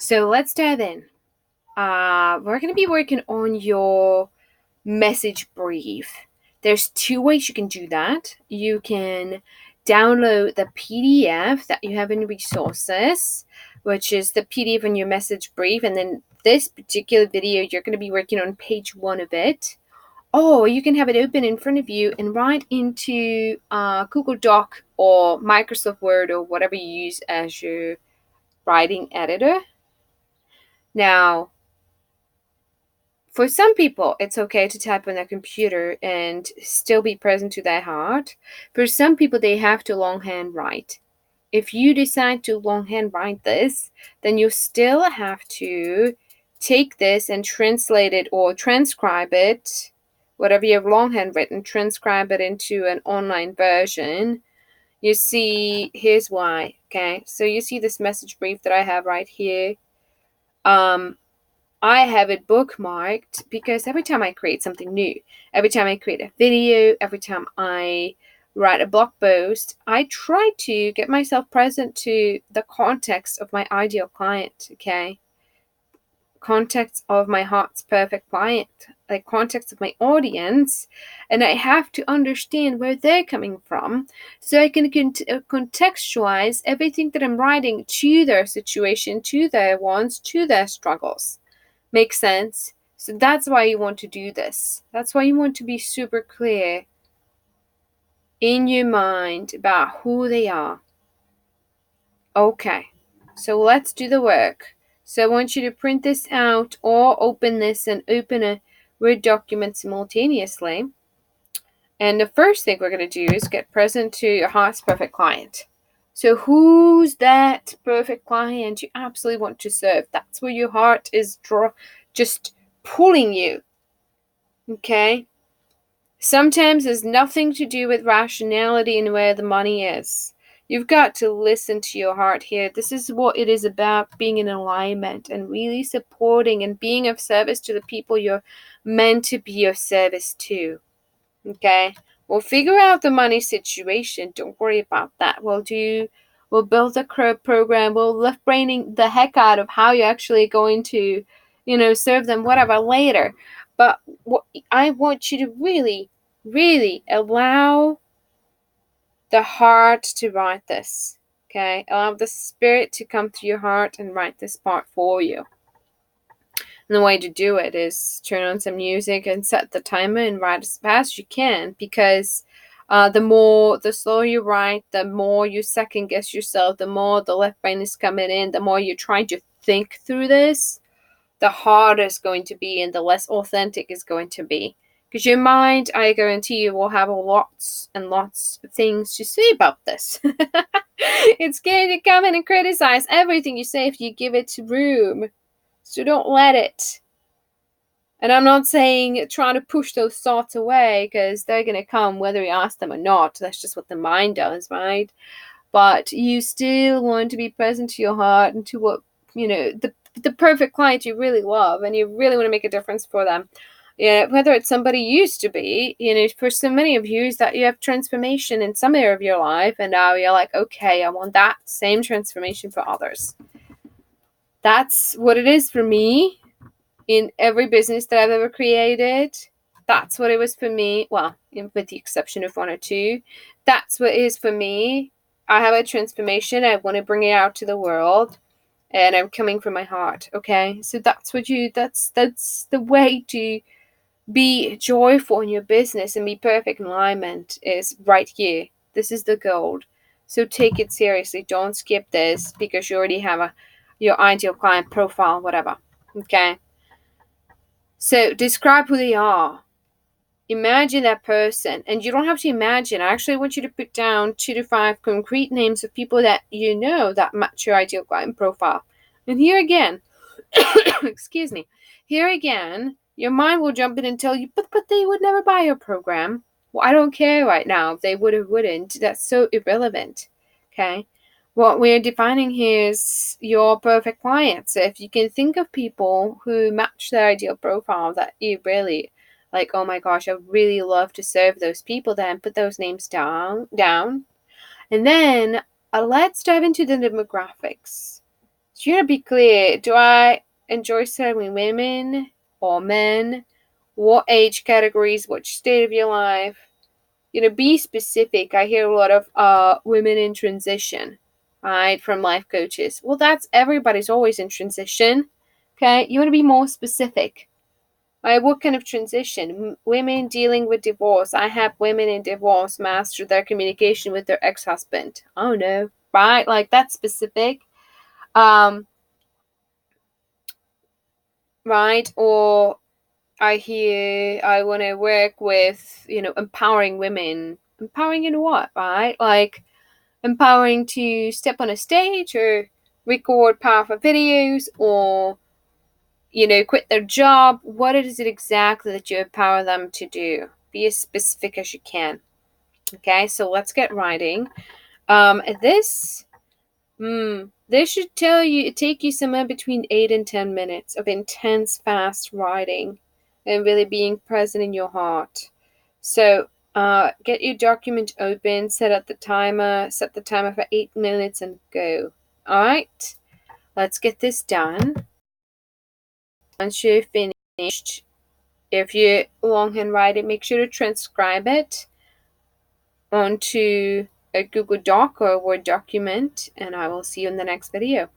So let's dive in. We're going to be working on your message brief. There's two ways you can do that. You can download the PDF that you have in resources, which is the PDF on your message brief. And then this particular video, you're going to be working on page 1 of it. Or you can have it open in front of you and write into Google Doc or Microsoft Word or whatever you use as your writing editor. Now, for some people, it's okay to type on their computer and still be present to their heart. For some people, they have to longhand write. If you decide to longhand write this, then you still have to take this and translate it or transcribe it, whatever you have longhand written, transcribe it into an online version. You see, here's why, okay? So you see this message brief that I have right here. I have it bookmarked because every time I create something new, every time I create a video, every time I write a blog post, I try to get myself present to the context of my ideal client, okay? Context of my heart's perfect client, like context of my audience, and I have to understand where they're coming from so I can contextualize everything that I'm writing to their situation, to their wants, to their struggles. Make sense? So that's why you want to do this. That's why you want to be super clear in your mind about who they are. Okay, so let's do the work. So I want you to print this out or open this and open a Word document simultaneously. And the first thing we're going to do is get present to your heart's perfect client. So who's that perfect client you absolutely want to serve? That's where your heart is just pulling you. Okay? Sometimes it's nothing to do with rationality and where the money is. You've got to listen to your heart here. This is what it is about, being in alignment and really supporting and being of service to the people you're meant to be of service to. Okay? We'll figure out the money situation. Don't worry about that. We'll build a program. We'll left braining the heck out of how you're actually going to, serve them, whatever, later. But what I want you to really, really allow the heart to write this. Okay? Allow the spirit to come through your heart and write this part for you. And the way to do it is turn on some music and set the timer and write as fast as you can, because the slower you write, the more you second guess yourself, the more the left brain is coming in, the more you're trying to think through this, the harder it's going to be and the less authentic it's going to be. Because your mind, I guarantee you, will have lots and lots of things to say about this. It's going to come in and criticize everything you say if you give it room. So don't let it. And I'm not saying trying to push those thoughts away, because they're going to come whether you ask them or not. That's just what the mind does, right? But you still want to be present to your heart and to what, the perfect client you really love and you really want to make a difference for them. Yeah, whether it's somebody you used to be, for so many of you is that you have transformation in some area of your life, and now you're like, okay, I want that same transformation for others. That's what it is for me in every business that I've ever created. That's what it was for me. Well, with the exception of one or two. That's what it is for me. I have a transformation. I want to bring it out to the world. And I'm coming from my heart. Okay? So that's the way to be joyful in your business and be perfect in alignment is right here. This is the gold. So take it seriously. Don't skip this because you already have your ideal client profile, whatever. Okay? So describe who they are. Imagine that person. And you don't have to imagine. I actually want you to put down 2 to 5 concrete names of people that you know that match your ideal client profile. And here again, excuse me, here again, your mind will jump in and tell you, but they would never buy your program. Well, I don't care right now if they would or wouldn't. That's so irrelevant. Okay? What we're defining here is your perfect client. So if you can think of people who match their ideal profile that you really like, oh my gosh, I really love to serve those people, then put those names down. And then let's dive into the demographics. So you want to be clear. Do I enjoy serving women or men? What age categories? Which state of your life? Be specific. I hear a lot of women in transition, right, from life coaches. Well, that's everybody's always in transition. Okay, you want to be more specific. Right, what kind of transition? Women dealing with divorce. I have women in divorce master their communication with their ex-husband. Oh no, right? Like that's specific. Right? Or I hear I want to work with, empowering women. Empowering in what, right? Like empowering to step on a stage or record powerful videos or, quit their job. What is it exactly that you empower them to do? Be as specific as you can. Okay, so let's get writing. This should take you somewhere between 8 and 10 minutes of intense, fast writing and really being present in your heart. So, get your document open, set the timer for 8 minutes and go. All right, let's get this done. Once you're finished, if you longhand write it, make sure to transcribe it onto a Google Doc or a Word document, and I will see you in the next video.